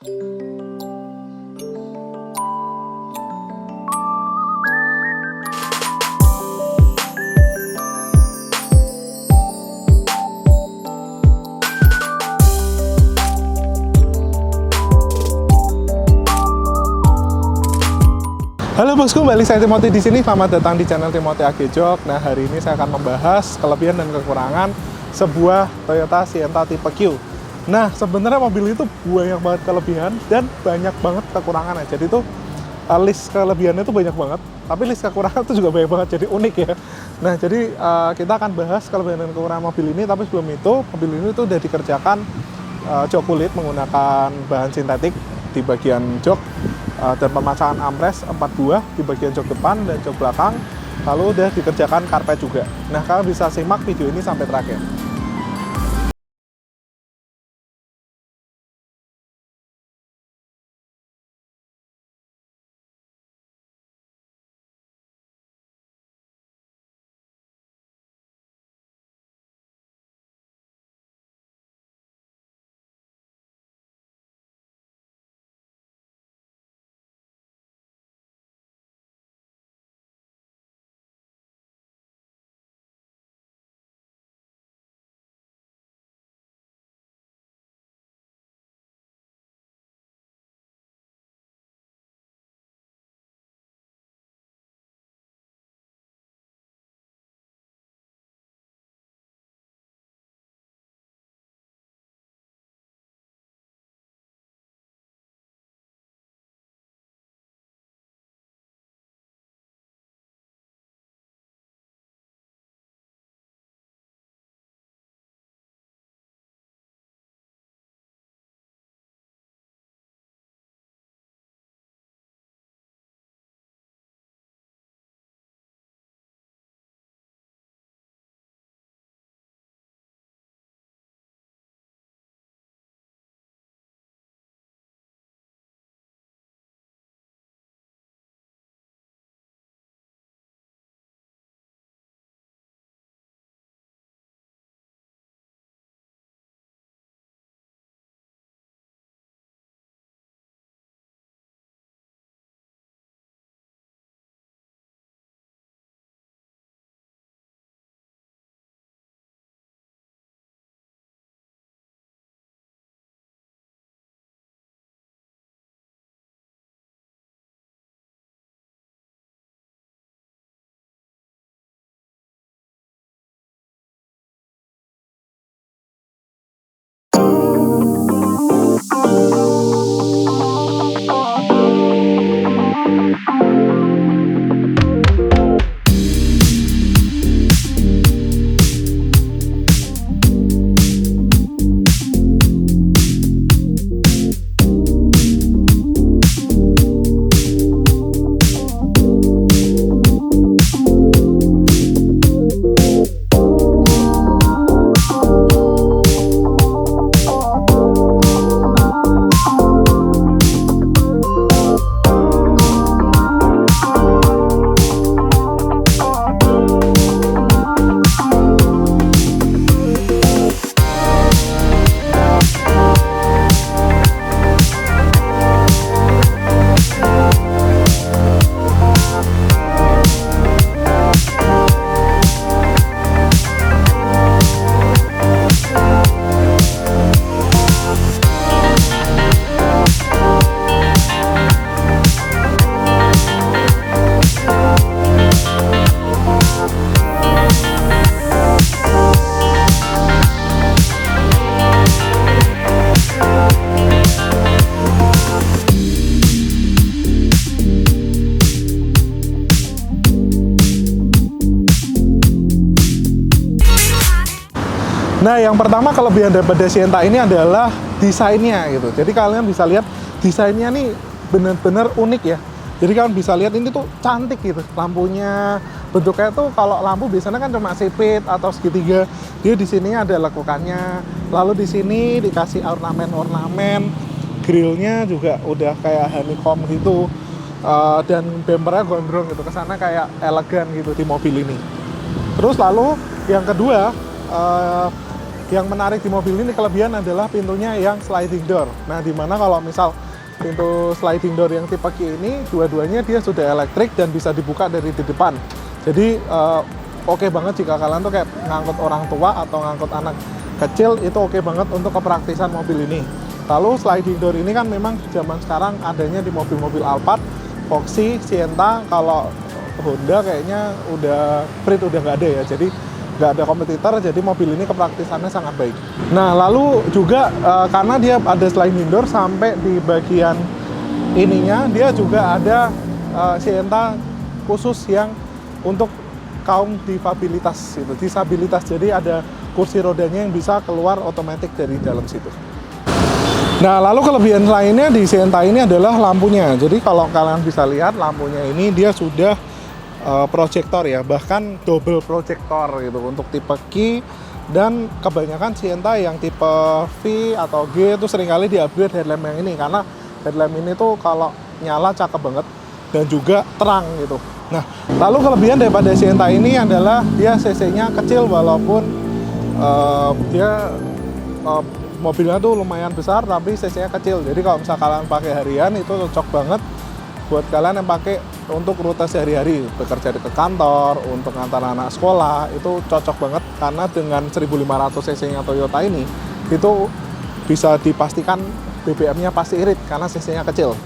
Halo bosku, balik saya Timothy di sini. Selamat datang di channel Timothy AG Jok. Nah, hari ini saya akan membahas kelebihan dan kekurangan sebuah Toyota Sienna tipe Q. Nah, sebenarnya mobil itu banyak banget kelebihan dan banyak banget kekurangannya. Jadi itu list kelebihannya itu banyak banget, tapi list kekurangan itu juga banyak banget. Jadi unik ya. Nah, jadi kita akan bahas kelebihan dan kekurangan mobil ini. Tapi sebelum itu, mobil ini tuh udah dikerjakan jok kulit menggunakan bahan sintetik di bagian jok. Dan pemasangan armrest 4 buah di bagian jok depan dan jok belakang, lalu udah dikerjakan karpet juga. Nah, kalian bisa simak video ini sampai terakhir. Nah, yang pertama kelebihan daripada Sienna ini adalah desainnya gitu. Jadi kalian bisa lihat desainnya nih bener-bener unik ya. Jadi kalian bisa lihat ini tuh cantik gitu. Lampunya bentuknya tuh kalau lampu biasanya kan cuma sipit atau segitiga. Dia di sini ada lekukannya. Lalu di sini dikasih ornamen-ornamen. Grillnya juga udah kayak honeycomb gitu. Dan bumpernya gondrong gitu. Kesana kayak elegan gitu di mobil ini. Terus lalu yang kedua, yang menarik di mobil ini kelebihan adalah pintunya yang sliding door. Nah, dimana kalau misal pintu sliding door yang tipe Q ini, dua-duanya dia sudah elektrik dan bisa dibuka dari di depan. Jadi oke banget jika kalian tuh kayak ngangkut orang tua atau ngangkut anak kecil, itu oke banget untuk kepraktisan mobil ini. Lalu sliding door ini kan memang zaman sekarang adanya di mobil-mobil Alphard, Foxy, Sienta. Kalau Honda kayaknya udah Freed udah nggak ada ya, jadi nggak ada kompetitor, jadi mobil ini kepraktisannya sangat baik. Nah, lalu juga karena dia ada sliding door sampai di bagian ininya, dia juga ada Sienta khusus yang untuk kaum disabilitas, jadi ada kursi rodanya yang bisa keluar otomatis dari dalam situ. Nah, lalu kelebihan lainnya di Sienta ini adalah lampunya. Jadi kalau kalian bisa lihat lampunya ini dia sudah proyektor ya, bahkan double proyektor gitu untuk tipe Q, dan kebanyakan Sienta yang tipe V atau G itu seringkali di-upgrade headlamp yang ini, karena headlamp ini tuh kalau nyala cakep banget dan juga terang gitu. Nah, lalu kelebihan daripada Sienta ini adalah dia cc-nya kecil walaupun mobilnya tuh lumayan besar tapi cc-nya kecil. Jadi kalau misalnya kalian pakai harian itu cocok banget buat kalian yang pakai untuk rute sehari-hari, bekerja ke kantor, untuk ngantar anak sekolah, itu cocok banget karena dengan 1500 cc-nya Toyota ini itu bisa dipastikan BBM-nya pasti irit karena cc-nya kecil.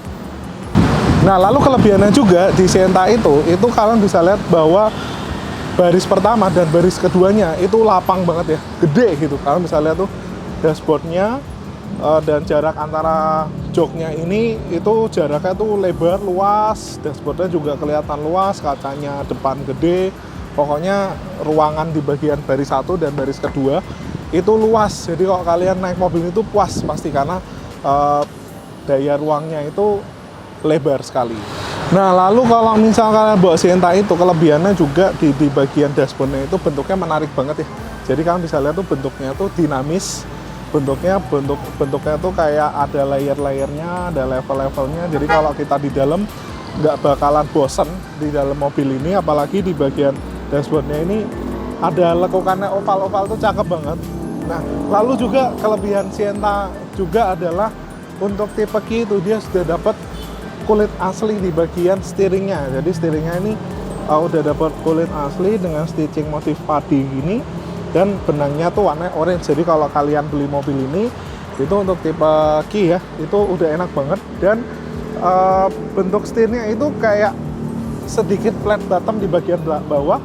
Nah, lalu kelebihannya juga di Sienta itu kalian bisa lihat bahwa baris pertama dan baris keduanya itu lapang banget ya, gede gitu. Kalian bisa lihat tuh dashboardnya dan jarak antara joknya ini itu jaraknya tuh lebar, luas, dashboardnya juga kelihatan luas, kacanya depan gede. Pokoknya ruangan di bagian baris 1 dan baris kedua itu luas. Jadi kalau kalian naik mobil itu puas pasti karena daya ruangnya itu lebar sekali. Nah, lalu kalau misalkan bawa Sienta itu kelebihannya juga di bagian dashboardnya itu bentuknya menarik banget ya. Jadi kalian bisa lihat tuh bentuknya tuh dinamis. Bentuknya tuh kayak ada layer-layernya, ada level-levelnya. Jadi kalau kita di dalam nggak bakalan bosen di dalam mobil ini, apalagi di bagian dashboardnya ini ada lekukannya oval-oval tuh cakep banget. Nah, lalu juga kelebihan Sienta juga adalah untuk tipe Q itu dia sudah dapat kulit asli di bagian steeringnya. Jadi steeringnya ini udah dapat kulit asli dengan stitching motif padi gini, dan benangnya tuh warna orange. Jadi kalau kalian beli mobil ini itu untuk tipe Q ya, itu udah enak banget. Dan bentuk setirnya itu kayak sedikit flat bottom di bagian bawah,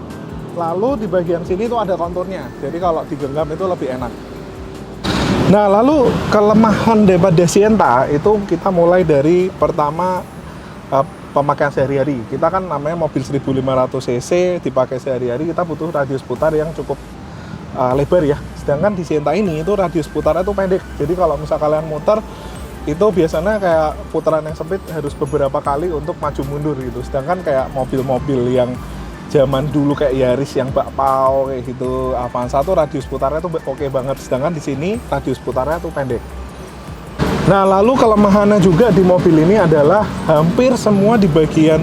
lalu di bagian sini tuh ada konturnya. Jadi kalau digenggam itu lebih enak. Nah, lalu kelemahan daripada Sienta itu kita mulai dari pertama pemakaian sehari-hari. Kita kan namanya mobil 1500 cc dipakai sehari-hari, kita butuh radius putar yang cukup lebar ya. Sedangkan di Sienta ini itu radius putarnya itu pendek. Jadi kalau misal kalian muter itu biasanya kayak putaran yang sempit harus beberapa kali untuk maju mundur gitu. Sedangkan kayak mobil-mobil yang zaman dulu kayak Yaris yang bakpao kayak gitu, Avanza tuh radius putarnya tuh oke banget. Sedangkan di sini radius putarnya tuh pendek. Nah, lalu kelemahannya juga di mobil ini adalah hampir semua di bagian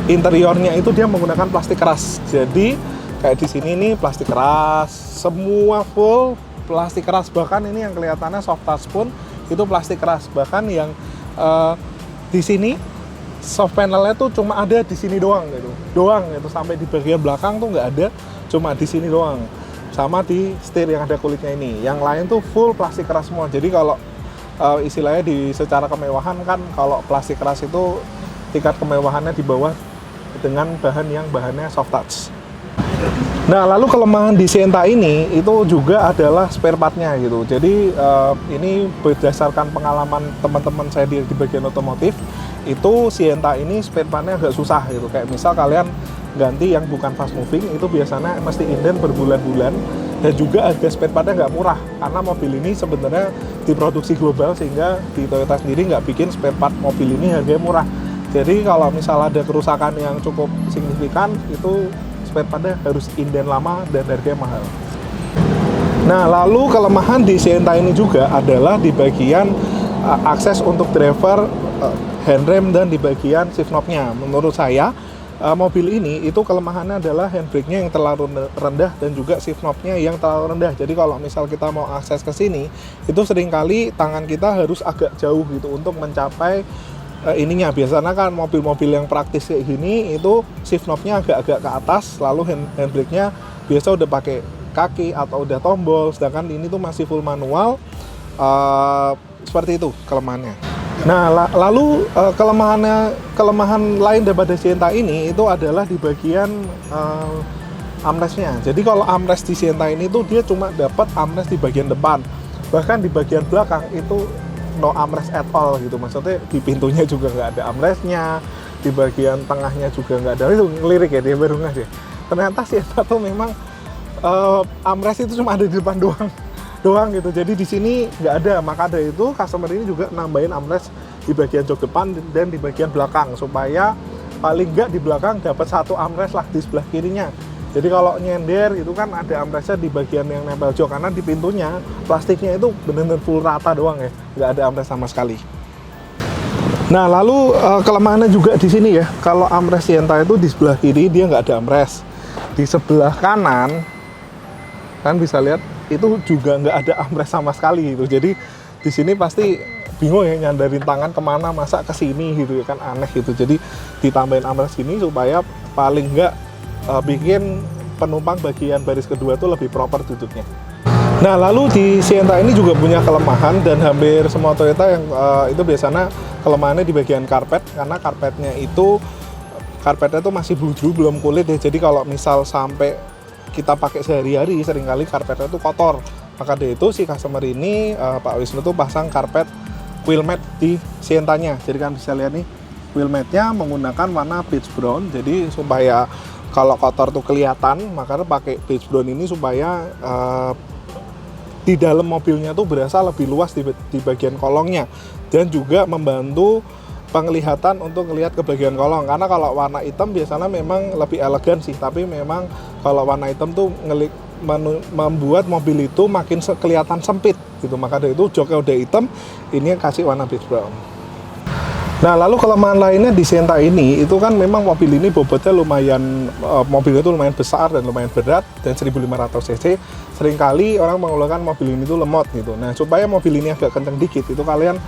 interiornya itu dia menggunakan plastik keras. Jadi kayak di sini nih plastik keras, semua full plastik keras. Bahkan ini yang kelihatannya soft touch pun itu plastik keras. Bahkan yang di sini soft panelnya tuh cuma ada di sini doang gitu, sampai di bagian belakang tuh nggak ada, cuma di sini doang. Sama di setir yang ada kulitnya ini, yang lain tuh full plastik keras semua. Jadi kalau istilahnya secara kemewahan kan, kalau plastik keras itu tingkat kemewahannya di bawah dengan bahannya soft touch. Nah, lalu kelemahan di Sienta ini itu juga adalah spare partnya gitu. Jadi ini berdasarkan pengalaman teman-teman saya di bagian otomotif, itu Sienta ini spare partnya agak susah gitu. Kayak misal kalian ganti yang bukan fast moving itu biasanya mesti inden berbulan-bulan, dan juga harga spare partnya nggak murah karena mobil ini sebenarnya diproduksi global, sehingga di Toyota sendiri nggak bikin spare part mobil ini harganya murah. Jadi kalau misal ada kerusakan yang cukup signifikan itu spare partnya harus inden lama dan harganya mahal. Nah, lalu kelemahan di Sienta ini juga adalah di bagian akses untuk driver, handrem, dan di bagian shift knob-nya. Menurut saya mobil ini itu kelemahannya adalah handbrake-nya yang terlalu rendah dan juga shift knob-nya yang terlalu rendah. Jadi kalau misal kita mau akses ke sini, itu seringkali tangan kita harus agak jauh gitu untuk mencapai ininya. Biasanya kan mobil-mobil yang praktis kayak gini itu shift knob-nya agak-agak ke atas, lalu handbrake-nya biasa udah pakai kaki atau udah tombol, sedangkan ini tuh masih full manual. Seperti itu kelemahannya. Nah, lalu kelemahan lain daripada Sienta ini itu adalah di bagian armrestnya. Jadi kalau armrest di Sienta ini tuh dia cuma dapat armrest di bagian depan, bahkan di bagian belakang itu no armrest at all gitu. Maksudnya di pintunya juga nggak ada armrestnya, di bagian tengahnya juga nggak ada. Itu ngelirik ya, dia baru ngasih. Ternyata Sienta tuh memang armrest itu cuma ada di depan doang gitu. Jadi di sini nggak ada. Maka dari itu customer ini juga nambahin armrest di bagian jok depan dan di bagian belakang supaya paling nggak di belakang dapat satu armrest lah di sebelah kirinya. Jadi kalau nyender itu kan ada armrestnya di bagian yang nempel jok, karena di pintunya plastiknya itu benar-benar full rata doang ya, nggak ada armrest sama sekali. Nah, lalu kelemahannya juga di sini ya. Kalau armrest Sienta itu di sebelah kiri dia nggak ada armrest. Di sebelah kanan kan bisa lihat itu juga nggak ada armrest sama sekali gitu. Jadi di sini pasti bingung ya nyandarin tangan kemana, masa ke sini gitu ya kan, aneh gitu. Jadi ditambahin armrest sini supaya paling nggak bikin penumpang bagian baris kedua tuh lebih proper duduknya. Nah, lalu di Sienta ini juga punya kelemahan, dan hampir semua Toyota yang itu biasanya kelemahannya di bagian karpet, karena karpetnya tuh masih bulu belum kulit ya. Jadi kalau misal sampai kita pakai sehari-hari, seringkali karpetnya itu kotor. Maka dari itu si customer ini, Pak Wisnu tuh pasang karpet wheel mat di Sientanya. Jadi kan bisa lihat nih, wheel mat-nya menggunakan warna beige brown. Jadi supaya kalau kotor tuh kelihatan, makanya pakai beige brown ini supaya di dalam mobilnya tuh berasa lebih luas di bagian kolongnya, dan juga membantu penglihatan untuk ngelihat ke bagian kolong. Karena kalau warna hitam biasanya memang lebih elegan sih, tapi memang kalau warna hitam tuh membuat mobil itu makin kelihatan sempit gitu. Maka dari itu joknya udah hitam, ini kasih warna beige brown. Nah, lalu kelemahan lainnya di Sienta ini itu kan memang mobil ini bobotnya lumayan, mobilnya itu lumayan besar dan lumayan berat, dan 1500 cc. Seringkali orang mengeluarkan mobil ini tuh lemot gitu. Nah, supaya mobil ini agak kenceng dikit, itu kalian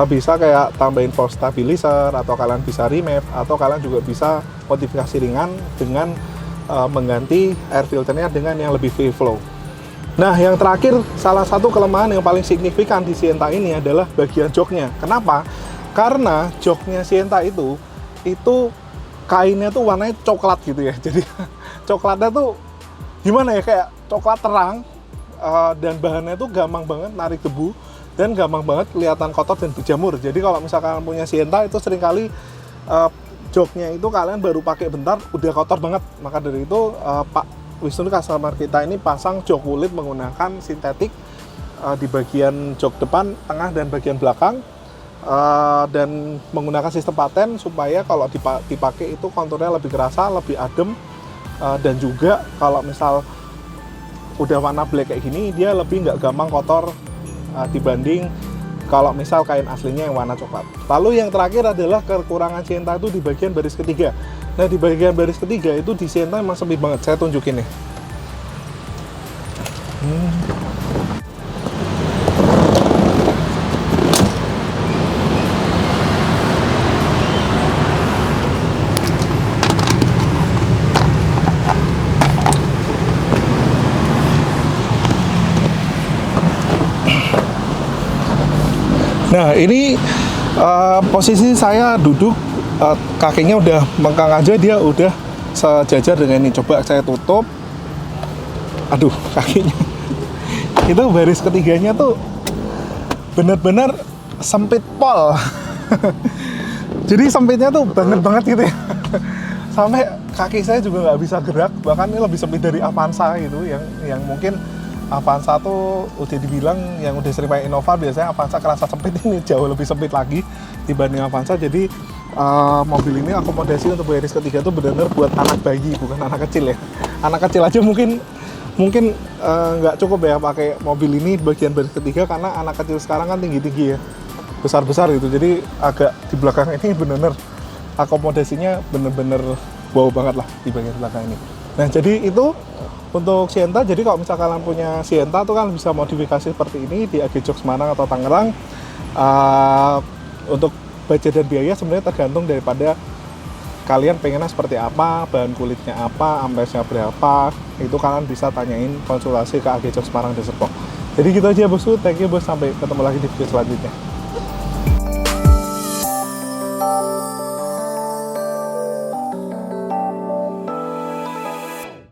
bisa kayak tambahin force stabilizer, atau kalian bisa remap, atau kalian juga bisa modifikasi ringan dengan mengganti air filternya dengan yang lebih free flow. Nah, yang terakhir, salah satu kelemahan yang paling signifikan di Sienta ini adalah bagian joknya. Kenapa? Karena joknya Sienta itu kainnya tuh warnanya coklat gitu ya. Jadi coklatnya tuh gimana ya, kayak coklat terang, dan bahannya tuh gampang banget narik debu, dan gampang banget kelihatan kotor dan berjamur. Jadi kalau misalkan punya Sienta itu seringkali joknya itu kalian baru pakai bentar udah kotor banget. Maka dari itu Pak Wisnu customer kita ini pasang jok kulit menggunakan sintetik di bagian jok depan, tengah, dan bagian belakang, dan menggunakan sistem paten supaya kalau dipakai itu konturnya lebih kerasa, lebih adem, dan juga kalau misal udah warna black kayak gini dia lebih nggak gampang kotor dibanding kalau misal kain aslinya yang warna coklat. Lalu yang terakhir adalah kekurangan Sienta itu di bagian baris ketiga. Nah, di bagian baris ketiga itu di Sienta emang sempit banget. Saya tunjukin nih. Nah, ini posisi saya duduk, kakinya udah mengkang aja, dia udah sejajar dengan ini. Coba saya tutup. Aduh, kakinya. Itu baris ketiganya tuh bener-bener sempit pol. Jadi sempitnya tuh banget gitu ya. Sampai kaki saya juga nggak bisa gerak. Bahkan ini lebih sempit dari Avanza gitu, yang mungkin Avanza tuh udah dibilang yang udah sering pakai Innova, biasanya Avanza kerasa sempit, ini jauh lebih sempit lagi dibanding Avanza. Jadi mobil ini akomodasi untuk baris ketiga tuh benar-benar buat anak bayi, bukan anak kecil ya. Anak kecil aja mungkin nggak cukup ya pakai mobil ini bagian baris ketiga, karena anak kecil sekarang kan tinggi-tinggi ya, besar-besar gitu. Jadi agak di belakang ini benar-benar akomodasinya benar-benar wow banget lah di bagian belakang ini. Nah jadi itu untuk Sienta. Jadi kalau misalkan kalian punya Sienta tuh kan bisa modifikasi seperti ini di AG Jok Semarang atau Tangerang. Untuk budget dan biaya sebenarnya tergantung daripada kalian pengennya seperti apa, bahan kulitnya apa, amperesnya berapa, itu kalian bisa tanyain konsultasi ke AG Jok Semarang dan Serpong. Jadi gitu aja bosku, thank you bos, sampai ketemu lagi di video selanjutnya.